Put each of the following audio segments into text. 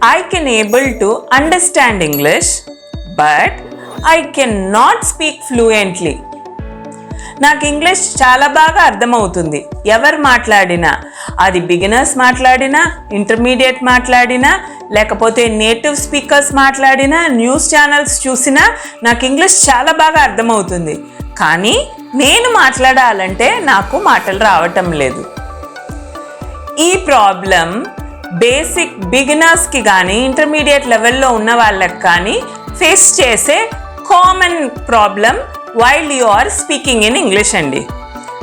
I can able to understand English, but I cannot speak fluently. నాకు English చాలా బాగా అర్థమవుతుంది. ఎవరు మాట్లాడినా, అది బిగినర్స్ మాట్లాడినా, ఇంటర్మీడియట్ మాట్లాడినా, లేకపోతే నేటివ్ స్పీకర్స్ మాట్లాడినా, న్యూస్ ఛానల్స్ చూసినా నాకు ఇంగ్లీష్ చాలా బాగా అర్థమవుతుంది. కానీ నేను మాట్లాడాలంటే నాకు మాటలు రావటం లేదు. ఈ ప్రాబ్లం బేసిక్ బిగినర్స్కి కానీ ఇంటర్మీడియట్ లెవెల్లో ఉన్న వాళ్ళకి కానీ ఫేస్ చేసే common problem while you are speaking in English అండి.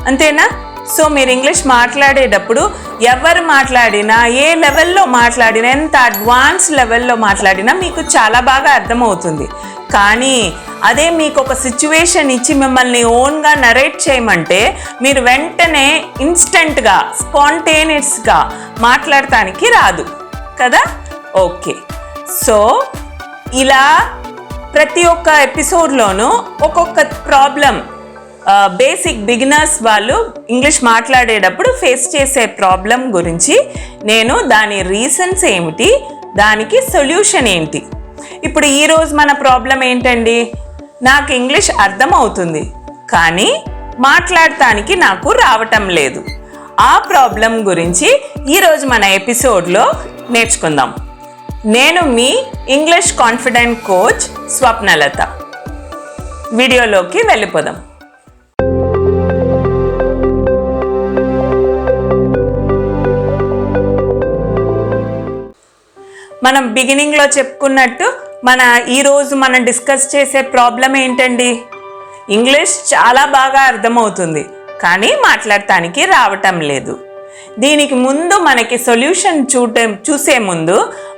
అంతేనా? సో మీరు ఇంగ్లీష్ మాట్లాడేటప్పుడు ఎవరు మాట్లాడినా, ఏ లెవెల్లో మాట్లాడినా, ఎంత అడ్వాన్స్ లెవెల్లో మాట్లాడినా మీకు చాలా బాగా అర్థమవుతుంది. కానీ అదే మీకు ఒక సిచ్యువేషన్ ఇచ్చి మిమ్మల్ని ఓన్గా నరేట్ చేయమంటే మీరు వెంటనే ఇన్స్టెంట్గా స్పాంటేనియస్గా మాట్లాడటానికి రాదు కదా. ఓకే, సో ఇలా ప్రతి ఒక్క ఎపిసోడ్లోనూ ఒక్కొక్క ప్రాబ్లం బేసిక్ బిగినర్స్ వాళ్ళు ఇంగ్లీష్ మాట్లాడేటప్పుడు ఫేస్ చేసే ప్రాబ్లం గురించి నేను దాని రీజన్స్ ఏమిటి, దానికి సొల్యూషన్ ఏంటి. ఇప్పుడు ఈరోజు మన ప్రాబ్లం ఏంటండి? నాకు ఇంగ్లీష్ అర్థం అవుతుంది కానీ మాట్లాడటానికి నాకు రావటం లేదు. ఆ ప్రాబ్లం గురించి ఈరోజు మన ఎపిసోడ్లో నేర్చుకుందాం. నేను మీ ఇంగ్లీష్ కాన్ఫిడెంట్ కోచ్ స్వప్నలత. వీడియోలోకి వెళ్ళిపోదాం. మనం బిగినింగ్లో చెప్పుకున్నట్టు ఈరోజు మనం డిస్కస్ చేసే ప్రాబ్లం ఏంటండి? ఇంగ్లీష్ చాలా బాగా అర్థమవుతుంది కానీ మాట్లాడటానికి రావటం లేదు. దీనికి ముందు మనకి సొల్యూషన్ చూసే ముందు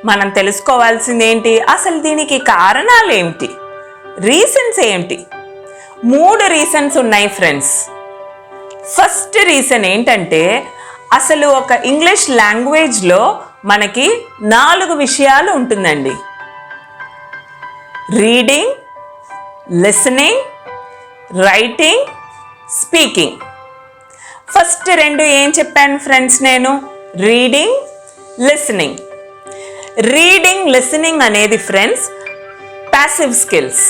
మనం తెలుసుకోవాల్సింది ఏంటి? అసలు దీనికి కారణాలు ఏమిటి, రీజన్స్ ఏమిటి? 3 రీజన్స్ ఉన్నాయి ఫ్రెండ్స్. ఫస్ట్ రీజన్ ఏంటంటే అసలు ఒక ఇంగ్లీష్ లాంగ్వేజ్లో మనకి 4 విషయాలు ఉంటుందండి. Reading, listening, writing, speaking. First 2 ఏం చెప్పాను ఫ్రెండ్స్ నేను? Reading, listening. రీడింగ్, లిసనింగ్ అనేది friends passive skills.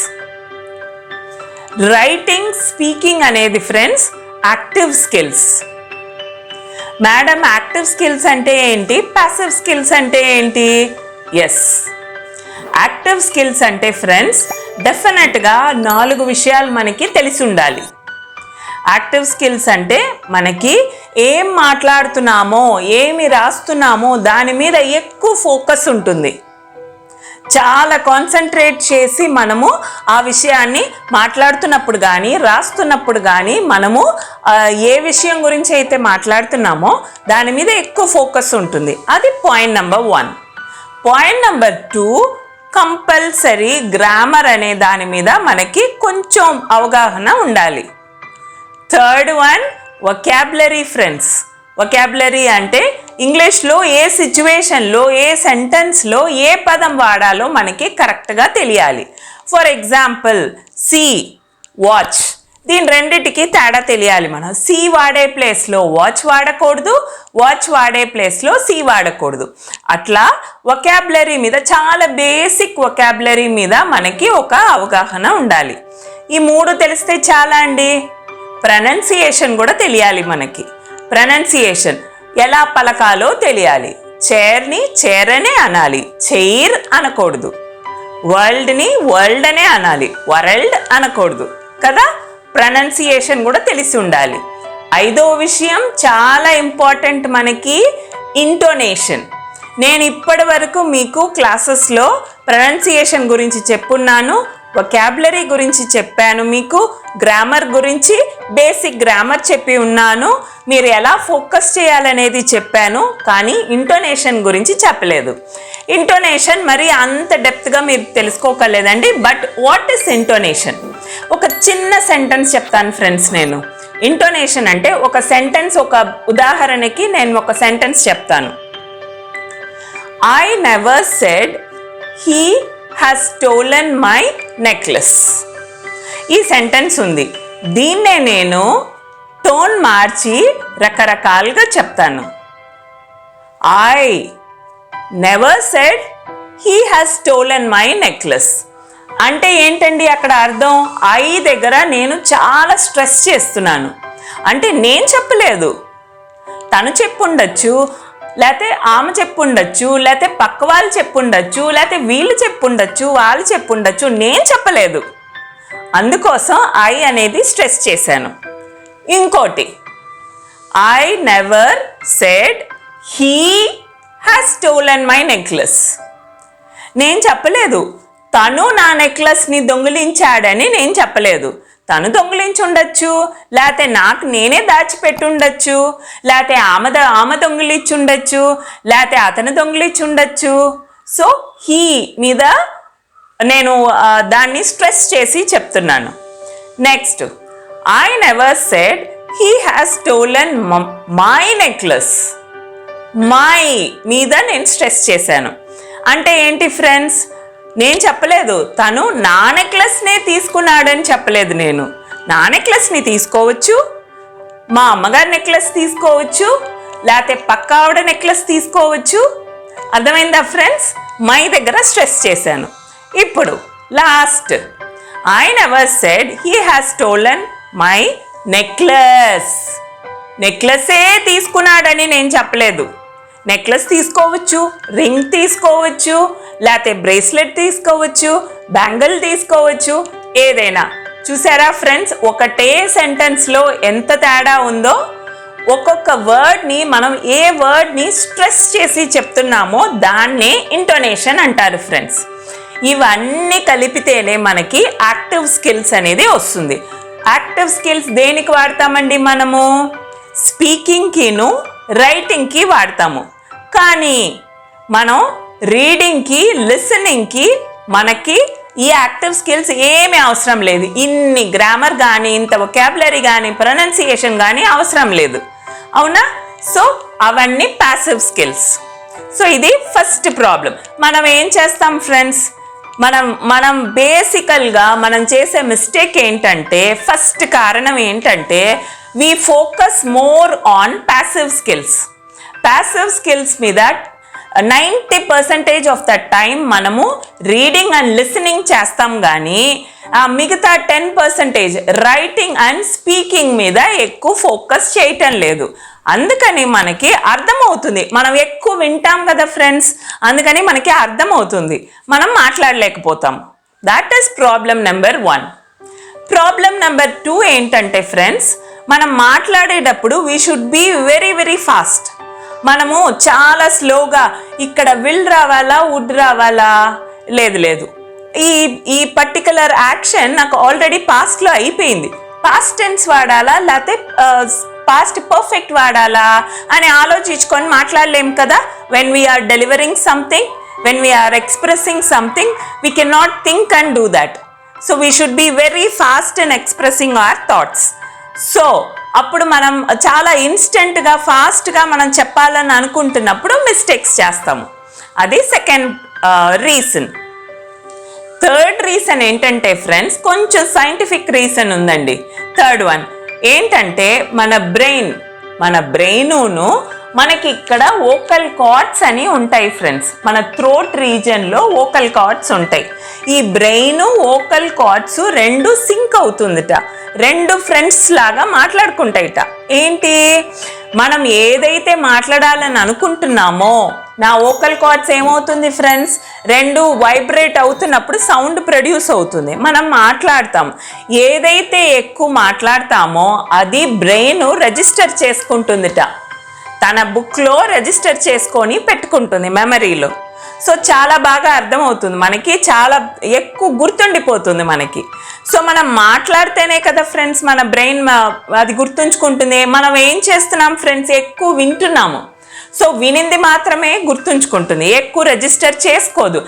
Writing, speaking అనేది friends active skills. Madam, active skills అంటే ఏంటి, ప్యాసివ్ స్కిల్స్ అంటే ఏంటి? ఎస్, యాక్టివ్ స్కిల్స్ అంటే ఫ్రెండ్స్ డెఫినెట్గా 4 విషయాలు మనకి తెలిసి ఉండాలి. యాక్టివ్ స్కిల్స్ అంటే మనకి ఏం మాట్లాడుతున్నామో, ఏమి రాస్తున్నామో దాని మీద ఎక్కువ ఫోకస్ ఉంటుంది. చాలా కాన్సన్ట్రేట్ చేసి మనము ఆ విషయాన్ని మాట్లాడుతున్నప్పుడు కానీ రాస్తున్నప్పుడు కానీ మనము ఏ విషయం గురించి అయితే మాట్లాడుతున్నామో దాని మీద ఎక్కువ ఫోకస్ ఉంటుంది. అది point number 1. Point number 2, compulsory grammar అనే దాని మీద మనకి కొంచెం అవగాహన ఉండాలి. Third one, vocabulary friends. Vocabulary అంటే ఇంగ్లీష్లో ఏ సిచ్యువేషన్లో, ఏ సెంటెన్స్లో ఏ పదం వాడాలో మనకి కరెక్ట్గా తెలియాలి. ఫర్ ఎగ్జాంపుల్ సీ, వాచ్, దీని రెండిటికి తేడా తెలియాలి. మనం సీ వాడే ప్లేస్లో వాచ్ వాడకూడదు, వాచ్ వాడే ప్లేస్లో సీ వాడకూడదు. అట్లా వొకాబులరీ మీద, చాలా బేసిక్ వొకాబులరీ మీద మనకి ఒక అవగాహన ఉండాలి. ఈ 3 తెలిస్తే చాలా అండి. ప్రొనౌన్సియేషన్ కూడా తెలియాలి మనకి. ప్రొనౌన్సియేషన్ ఎలా పలకాలో తెలియాలి. చైర్ని చైర్ అనే అనాలి, చైర్ అనకూడదు. వరల్డ్ని వరల్డ్ అనే అనాలి, వరల్డ్ అనకూడదు కదా. ప్రొనౌన్సియేషన్ కూడా తెలిసి ఉండాలి. 5వ విషయం చాలా ఇంపార్టెంట్ మనకి, ఇంటోనేషన్. నేను ఇప్పటి వరకు మీకు క్లాసెస్లో ప్రొనౌన్సియేషన్ గురించి చెప్పున్నాను, వొకాబులరీ గురించి చెప్పాను, మీకు గ్రామర్ గురించి బేసిక్ గ్రామర్ చెప్పి ఉన్నాను, మీరు ఎలా ఫోకస్ చేయాలనేది చెప్పాను. కానీ ఇంటోనేషన్ గురించి చెప్పలేదు. ఇంటోనేషన్ మరి అంత డెప్త్గా మీరు తెలుసుకోకలేదండి. But what is intonation? ఒక చిన్న సెంటెన్స్ చెప్తాను ఫ్రెండ్స్ నేను. ఇంటోనేషన్ అంటే ఒక సెంటెన్స్, ఒక ఉదాహరణకి నేను ఒక సెంటెన్స్ చెప్తాను. I never said he has stolen my necklace. ఈ సెంటెన్స్ ఉంది. దీన్నే నేను టోన్ మార్చి రకరకాలుగా చెప్తాను. I never said he has stolen my necklace. అంటే ఏంటండి అక్కడ అర్థం? ఐ దగ్గర నేను చాలా స్ట్రెస్ చేస్తున్నాను. అంటే నేను చెప్పలేదు, తను చెప్పుండొచ్చు, లేకపోతే ఆమె చెప్పుండొచ్చు, లేకపోతే పక్క వాళ్ళు చెప్పుండొచ్చు, లేకపోతే వీళ్ళు చెప్పుండొచ్చు, వాళ్ళు చెప్పుండొచ్చు, నేను చెప్పలేదు. అందుకోసం ఐ అనేది స్ట్రెస్ చేశాను. ఇంకోటి, I never said he has stolen my necklace. నేను చెప్పలేదు తను నా నెక్లెస్ని దొంగిలించాడని నేను చెప్పలేదు. తను దొంగిలించుండొచ్చు, లేకపోతే నాకు నేనే దాచిపెట్టుండొచ్చు, లేకపోతే ఆమె దొంగిలించుండొచ్చు, లేకపోతే అతను దొంగిలించుండొచ్చు. సో హీ మీద నేను దాన్ని స్ట్రెస్ చేసి చెప్తున్నాను. Next, I never said he has stolen my necklace. My మీద నేను స్ట్రెస్ చేశాను. అంటే ఏంటి ఫ్రెండ్స్? నేను చెప్పలేదు తను నా నెక్లెస్నే తీసుకున్నాడని చెప్పలేదు. నేను నా నెక్లెస్ని తీసుకోవచ్చు, మా అమ్మగారి నెక్లెస్ తీసుకోవచ్చు, లేకపోతే పక్క ఆవిడ నెక్లెస్ తీసుకోవచ్చు. అర్థమైందా ఫ్రెండ్స్? మై దగ్గర స్ట్రెస్ చేశాను. ఇప్పుడు last, I never said he has stolen my necklace. నెక్లెసే తీసుకున్నాడని నేను చెప్పలేదు. నెక్లెస్ తీసుకోవచ్చు, రింగ్ తీసుకోవచ్చు, లేకపోతే బ్రేస్లెట్ తీసుకోవచ్చు, బ్యాంగిల్ తీసుకోవచ్చు, ఏదైనా. చూసారా ఫ్రెండ్స్, ఒకటే సెంటెన్స్లో ఎంత తేడా ఉందో? ఒక్కొక్క వర్డ్ని మనం ఏ వర్డ్ని స్ట్రెస్ చేసి చెప్తున్నామో దాన్నే ఇంటోనేషన్ అంటారు ఫ్రెండ్స్. ఇవన్నీ కలిపితేనే మనకి యాక్టివ్ స్కిల్స్ అనేది వస్తుంది. యాక్టివ్ స్కిల్స్ దేనికి వాడతామండి? మనము స్పీకింగ్కిను రైటింగ్కి వాడతాము. కానీ మనం రీడింగ్కి, లిసనింగ్కి మనకి ఈ యాక్టివ్ స్కిల్స్ ఏమీ అవసరం లేదు. ఇన్ని గ్రామర్ కానీ, ఇంత వొకాబులరీ కానీ, ప్రొనౌన్సియేషన్ కానీ అవసరం లేదు. అవునా? సో అవన్నీ ప్యాసివ్ స్కిల్స్. సో ఇది ఫస్ట్ ప్రాబ్లం. మనం ఏం చేస్తాం ఫ్రెండ్స్? మనం బేసికల్గా మనం చేసే మిస్టేక్ ఏంటంటే, ఫస్ట్ కారణం ఏంటంటే, we focus more on passive skills. Passive skills మీద 90% ఆఫ్ ద టైం మనము రీడింగ్ అండ్ లిసనింగ్ చేస్తాం, కానీ మిగతా 10% రైటింగ్ అండ్ స్పీకింగ్ మీద ఎక్కువ ఫోకస్ చేయటం లేదు. అందుకని మనకి అర్థమవుతుంది. మనం ఎక్కువ వింటాం కదా ఫ్రెండ్స్, అందుకని మనకి అర్థమవుతుంది, మనం మాట్లాడలేకపోతాం. That is problem number 1. Problem number 2 ఏంటంటే ఫ్రెండ్స్, మనం మాట్లాడేటప్పుడు we should be very very fast. మనము చాలా స్లోగా, ఇక్కడ విల్ రావాలా, వుడ్ రావాలా, లేదు ఈ పర్టికులర్ యాక్షన్ నాకు ఆల్రెడీ పాస్ట్లో అయిపోయింది, పాస్ట్ టెన్స్ వాడాలా లేకపోతే పాస్ట్ పర్ఫెక్ట్ వాడాలా అని ఆలోచించుకొని మాట్లాడలేం కదా. When we are delivering something, when we are expressing something, we can not think and do that. So we should be very fast in expressing our thoughts. So అప్పుడు మనం చాలా ఇన్స్టెంట్గా, ఫాస్ట్గా మనం చెప్పాలని అనుకుంటున్నప్పుడు మిస్టేక్స్ చేస్తాము. అది సెకండ్ రీజన్. థర్డ్ రీజన్ ఏంటంటే ఫ్రెండ్స్, కొంచెం సైంటిఫిక్ రీజన్ ఉందండి. థర్డ్ వన్ ఏంటంటే, మన బ్రెయినును మనకి ఇక్కడ వోకల్ కార్డ్స్ అని ఉంటాయి ఫ్రెండ్స్. మన థ్రోట్ రీజన్లో వోకల్ కార్డ్స్ ఉంటాయి. ఈ బ్రెయిన్ వోకల్ కార్డ్స్ రెండు సింక్ అవుతుందిట, రెండు ఫ్రెండ్స్ లాగా మాట్లాడుకుంటాయిట. ఏంటి, మనం ఏదైతే మాట్లాడాలని అనుకుంటున్నామో నా వోకల్ కార్డ్స్ ఏమవుతుంది ఫ్రెండ్స్, రెండు వైబ్రేట్ అవుతున్నప్పుడు సౌండ్ ప్రొడ్యూస్ అవుతుంది, మనం మాట్లాడతాం. ఏదైతే ఎక్కువ మాట్లాడతామో అది బ్రెయిన్ రిజిస్టర్ చేసుకుంటుందిట, తన బుక్లో రిజిస్టర్ చేసుకొని పెట్టుకుంటుంది మెమరీలో. సో చాలా బాగా అర్థమవుతుంది మనకి, చాలా ఎక్కువ గుర్తుండిపోతుంది మనకి. సో మనం మాట్లాడితేనే కదా ఫ్రెండ్స్ మన బ్రెయిన్ అది గుర్తుంచుకుంటుంది. మనం ఏం చేస్తున్నాం ఫ్రెండ్స్, ఎక్కువ వింటున్నాము. సో వినింది మాత్రమే గుర్తుంచుకుంటుంది, ఎక్కువ రిజిస్టర్ చేసుకోదు.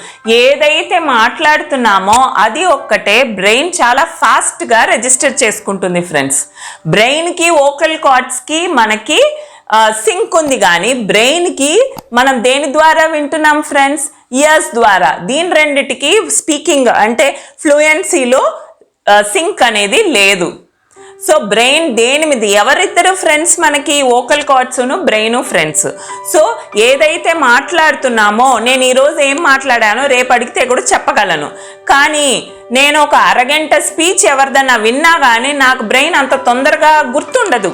ఏదైతే మాట్లాడుతున్నామో అది ఒక్కటే బ్రెయిన్ చాలా ఫాస్ట్గా రిజిస్టర్ చేసుకుంటుంది ఫ్రెండ్స్. బ్రెయిన్కి వోకల్ కార్డ్స్కి మనకి సింక్ ఉంది, కానీ బ్రెయిన్కి మనం దేని ద్వారా వింటున్నాం ఫ్రెండ్స్, ఇయర్స్ ద్వారా. దీని రెండిటికి స్పీకింగ్ అంటే ఫ్లూయెన్సీలో సింక్ అనేది లేదు. సో బ్రెయిన్ దేని మీద, ఎవరిద్దరు ఫ్రెండ్స్ మనకి? వోకల్ కార్డ్స్ను బ్రెయిన్ ఫ్రెండ్స్. సో ఏదైతే మాట్లాడుతున్నామో, నేను ఈరోజు ఏం మాట్లాడానో రేపు అడిగితే కూడా చెప్పగలను. కానీ నేను ఒక అరగంట స్పీచ్ ఎవరిదన్నా విన్నా కానీ నాకు బ్రెయిన్ అంత తొందరగా గుర్తుండదు.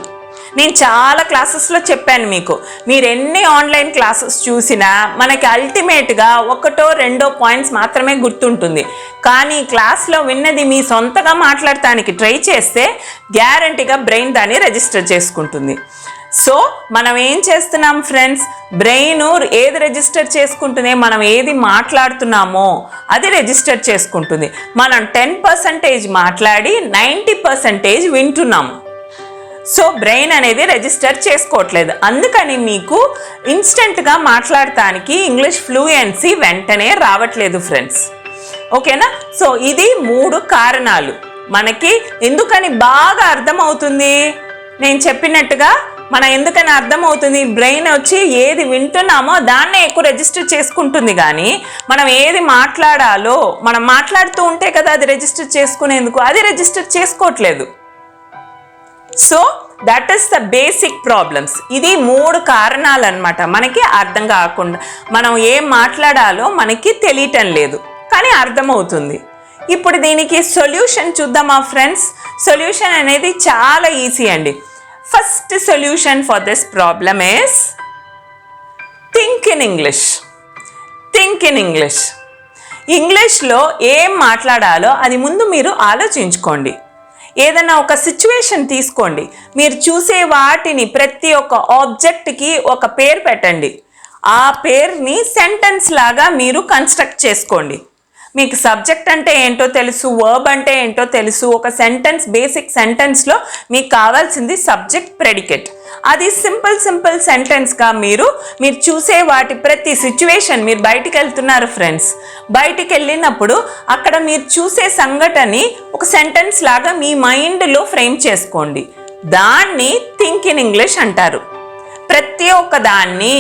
నేను చాలా క్లాసెస్లో చెప్పాను మీకు, మీరు ఎన్ని ఆన్లైన్ క్లాసెస్ చూసినా మనకి అల్టిమేట్గా ఒకటో రెండో పాయింట్స్ మాత్రమే గుర్తుంటుంది. కానీ క్లాస్లో విన్నది మీ సొంతగా మాట్లాడటానికి ట్రై చేస్తే గ్యారంటీగా బ్రెయిన్ దాన్ని రిజిస్టర్ చేసుకుంటుంది. సో మనం ఏం చేస్తున్నాం ఫ్రెండ్స్? బ్రెయిన్ ఏది రిజిస్టర్ చేసుకుంటుంది? మనం ఏది మాట్లాడుతున్నామో అది రిజిస్టర్ చేసుకుంటుంది. మనం 10% మాట్లాడి 90% వింటున్నాము. సో బ్రెయిన్ అనేది రిజిస్టర్ చేసుకోవట్లేదు. అందుకని మీకు ఇన్స్టెంట్గా మాట్లాడటానికి ఇంగ్లీష్ ఫ్లూయెన్సీ వెంటనే రావట్లేదు ఫ్రెండ్స్. ఓకేనా? సో ఇది 3 కారణాలు మనకి ఎందుకని బాగా అర్థమవుతుంది. నేను చెప్పినట్టుగా మన ఎందుకని అర్థమవుతుంది, బ్రెయిన్ వచ్చి ఏది వింటున్నామో దాన్నే ఎక్కువ రిజిస్టర్ చేసుకుంటుంది. కానీ మనం ఏది మాట్లాడాలో, మనం మాట్లాడుతూ ఉంటే కదా అది రిజిస్టర్ చేసుకునేందుకు, అది రిజిస్టర్ చేసుకోవట్లేదు. So that is the basic problems. ఇది 3 కారణాలు అన్నమాట మనకి అర్థం కాకుండా, మనం ఏం మాట్లాడాలో మనకి తెలియటం లేదు కానీ అర్థమవుతుంది. ఇప్పుడు దీనికి సొల్యూషన్ చూద్దామా ఫ్రెండ్స్? సొల్యూషన్ అనేది చాలా ఈజీ అండి. First solution for this problem is think in English. Think in English. ఇంగ్లీష్లో ఏం మాట్లాడాలో అది ముందు మీరు ఆలోచించుకోండి. ఏదైనా ఒక సిచ్యువేషన్ తీసుకోండి, మీరు చూసే వాటిని ప్రతి ఒక్క ఆబ్జెక్ట్కి ఒక పేరు పెట్టండి. ఆ పేరుని సెంటెన్స్ లాగా మీరు కన్స్ట్రక్ట్ చేసుకోండి. మీకు సబ్జెక్ట్ అంటే ఏంటో తెలుసు, వర్బ్ అంటే ఏంటో తెలుసు. ఒక సెంటెన్స్, బేసిక్ సెంటెన్స్లో మీకు కావాల్సింది సబ్జెక్ట్, ప్రెడికేట్. అది సింపుల్ సెంటెన్స్గా మీరు చూసే వాటి ప్రతి సిచ్యువేషన్, మీరు బయటికి వెళ్తున్నారు ఫ్రెండ్స్, బయటికి వెళ్ళినప్పుడు అక్కడ మీరు చూసే సంఘటనని ఒక సెంటెన్స్ లాగా మీ మైండ్లో ఫ్రేమ్ చేసుకోండి. దాన్ని థింక్ ఇన్ ఇంగ్లీష్ అంటారు. ప్రతి ఒక్క దాన్ని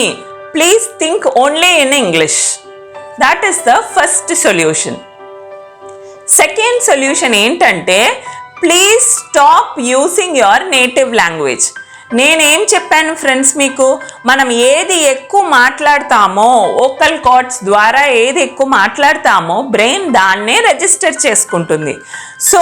please think only in English. That is the first solution. Second solution ఏంటంటే please stop using your native language. నేనేం చెప్పాను ఫ్రెండ్స్ మీకు, మనం ఏది ఎక్కువ మాట్లాడతామో, వోకల్ కార్డ్స్ ద్వారా ఏది ఎక్కువ మాట్లాడతామో బ్రెయిన్ దాన్నే రిజిస్టర్ చేసుకుంటుంది. సో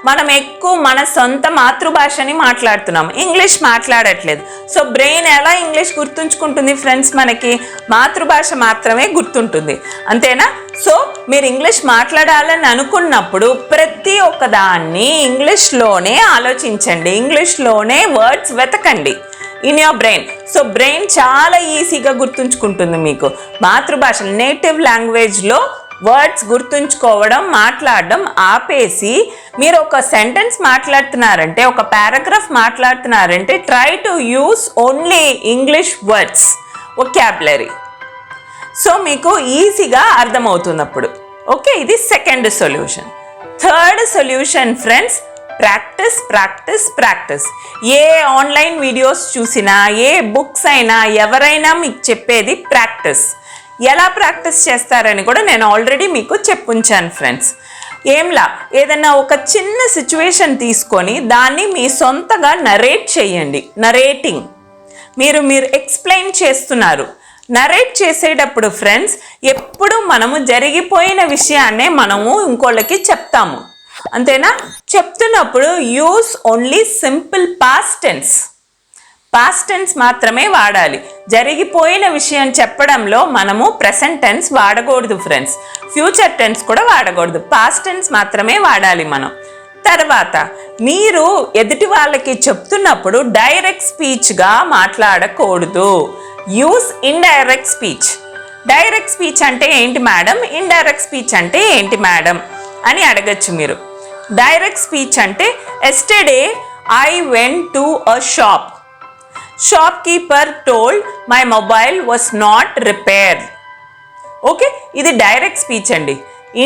మనం ఎక్కువ మన సొంత మాతృభాషని మాట్లాడుతున్నాం, ఇంగ్లీష్ మాట్లాడట్లేదు. సో బ్రెయిన్ ఎలా ఇంగ్లీష్ గుర్తుంచుకుంటుంది ఫ్రెండ్స్? మనకి మాతృభాష మాత్రమే గుర్తుంటుంది, అంతేనా? సో మీరు ఇంగ్లీష్ మాట్లాడాలని అనుకున్నప్పుడు ప్రతి ఒక్క దాన్ని ఇంగ్లీష్లోనే ఆలోచించండి, ఇంగ్లీష్లోనే వర్డ్స్ వెతకండి in your brain. So brain చాలా ఈజీగా గుర్తుంచుకుంటుంది మీకు మాతృభాష, నేటివ్ లాంగ్వేజ్లో వర్డ్స్ గుర్తుంచుకోవడం, మాట్లాడడం ఆపేసి మీరు ఒక సెంటెన్స్ మాట్లాడుతున్నారంటే, ఒక పారాగ్రాఫ్ మాట్లాడుతున్నారంటే try to use only English words, vocabulary. So మీకు ఈజీగా అర్థమవుతుంది అప్పుడు. ఓకే, ఇది second solution. Third solution friends, practice practice practice. ఏ ఆన్లైన్ వీడియోస్ చూసినా, ఏ బుక్స్ అయినా, ఎవరైనా మీకు చెప్పేది ప్రాక్టీస్. ఎలా ప్రాక్టీస్ చేస్తారని కూడా నేను ఆల్రెడీ మీకు చెప్పుంచాను ఫ్రెండ్స్. ఏంలా, ఏదైనా ఒక చిన్న సిచ్యువేషన్ తీసుకొని దాన్ని మీ సొంతగా నరేట్ చేయండి. నరేటింగ్, మీరు ఎక్స్ప్లెయిన్ చేస్తున్నారు. నరేట్ చేసేటప్పుడు ఫ్రెండ్స్ ఎప్పుడు మనము జరిగిపోయిన విషయాన్నే మనము ఇంకోళ్ళకి చెప్తాము, అంతేనా? చెప్తున్నప్పుడు use only simple past tense. Past tense మాత్రమే వాడాలి. జరిగిపోయిన విషయం చెప్పడంలో మనము ప్రెసెంట్ టెన్స్ వాడకూడదు ఫ్రెండ్స్, ఫ్యూచర్ టెన్స్ కూడా వాడకూడదు, పాస్ట్ టెన్స్ మాత్రమే వాడాలి మనం. తర్వాత మీరు ఎదుటి వాళ్ళకి చెప్తున్నప్పుడు డైరెక్ట్ స్పీచ్గా మాట్లాడకూడదు. Use indirect speech. Direct speech అంటే ఏంటి మేడం, ఇండైరెక్ట్ స్పీచ్ అంటే ఏంటి మేడం అని అడగచ్చు మీరు. డైరెక్ట్ స్పీచ్ అంటే yesterday I went to a shop. Shopkeeper told my mobile was not repaired. Okay, ఇది డైరెక్ట్ స్పీచ్ అండి.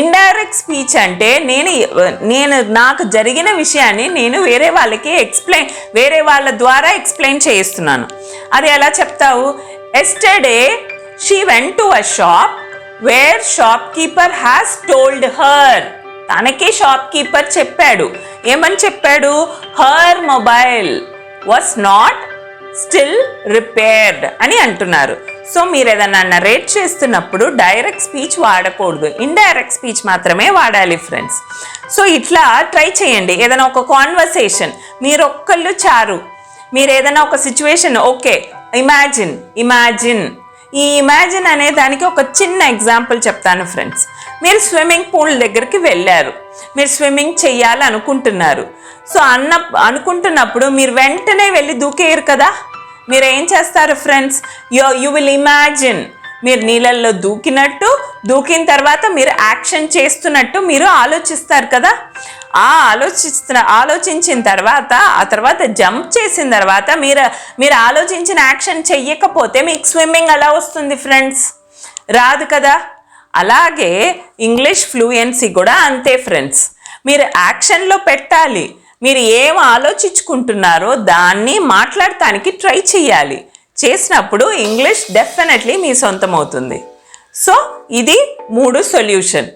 ఇండైరెక్ట్ స్పీచ్ అంటే నేను నాకు జరిగిన విషయాన్ని నేను వేరే వాళ్ళ ద్వారా ఎక్స్ప్లెయిన్ చేయిస్తున్నాను. అది ఎలా చెప్తావు? Yesterday she went to a shop where shopkeeper has told her. తనకి షాప్ కీపర్ చెప్పాడు. ఏమని చెప్పాడు? Her mobile was not still repaired అని అంటున్నారు. సో మీరు ఏదైనా నరేట్ చేస్తున్నప్పుడు డైరెక్ట్ స్పీచ్ వాడకూడదు, ఇండైరెక్ట్ స్పీచ్ మాత్రమే వాడాలి ఫ్రెండ్స్. సో ఇట్లా ట్రై చేయండి. ఏదైనా ఒక కాన్వర్సేషన్ మీరు ఒక్కళ్ళు చారు, మీరు ఏదైనా ఒక సిచ్యువేషన్, ఓకే ఇమాజిన్ ఈ ఇమాజిన్ అనే దానికి ఒక చిన్న ఎగ్జాంపుల్ చెప్తాను ఫ్రెండ్స్. మీరు స్విమ్మింగ్ పూల్ దగ్గరికి వెళ్ళారు, మీరు స్విమ్మింగ్ చెయ్యాలి అనుకుంటున్నారు. సో అనుకుంటున్నప్పుడు మీరు వెంటనే వెళ్ళి దూకేయరు కదా. మీరు ఏం చేస్తారు ఫ్రెండ్స్? యు విల్ ఇమాజిన్ మీరు నీళ్ళల్లో దూకిన తర్వాత మీరు యాక్షన్ చేస్తున్నట్టు మీరు ఆలోచిస్తారు కదా. ఆలోచించిన తర్వాత ఆ తర్వాత జంప్ చేసిన తర్వాత మీరు ఆలోచించిన యాక్షన్ చెయ్యకపోతే మీకు స్విమ్మింగ్ ఎలా వస్తుంది ఫ్రెండ్స్? రాదు కదా. అలాగే ఇంగ్లీష్ ఫ్లూయెన్సీ కూడా అంతే ఫ్రెండ్స్. మీరు యాక్షన్లో పెట్టాలి. మీరు ఏం ఆలోచించుకుంటున్నారో దాన్ని మాట్లాడటానికి ట్రై చేయాలి. చేసినప్పుడు ఇంగ్లీష్ డెఫినెట్లీ మీ సొంతం అవుతుంది. సో ఇది 3 సొల్యూషన్.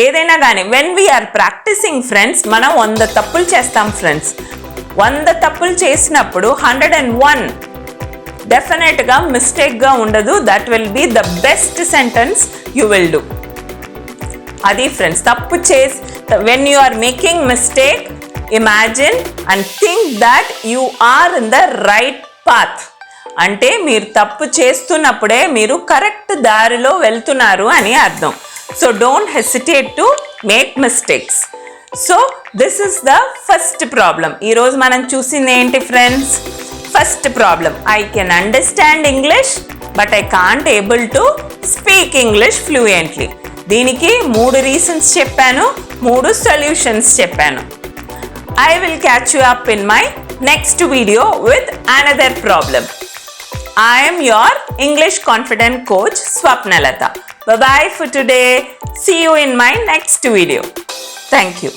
ఏదైనా కానీ వెన్ వీఆర్ ప్రాక్టీసింగ్ ఫ్రెండ్స్, మనం 100 తప్పులు చేస్తాం ఫ్రెండ్స్. 100 తప్పులు చేసినప్పుడు 101 డెఫినెట్గా మిస్టేక్గా ఉండదు. That will be the best sentence you will do. అది ఫ్రెండ్స్, తప్పు చేసి when you are making mistake, imagine and think that you are in the right path. అంటే మీరు తప్పు చేస్తున్నప్పుడే మీరు కరెక్ట్ దారిలో వెళ్తున్నారు అని అర్థం. So don't hesitate to make mistakes. So this is the first problem. ఈరోజు మనం చూసింది ఏంటి friends? First problem, I can understand English but I can't able to speak English fluently. దీనికి 3 రీజన్స్ చెప్పాను, 3 సొల్యూషన్స్ చెప్పాను. I will catch you up in my next video with another problem. I am your English Confident Coach Swapnalata. Bye bye for today. See you in my next video. Thank you.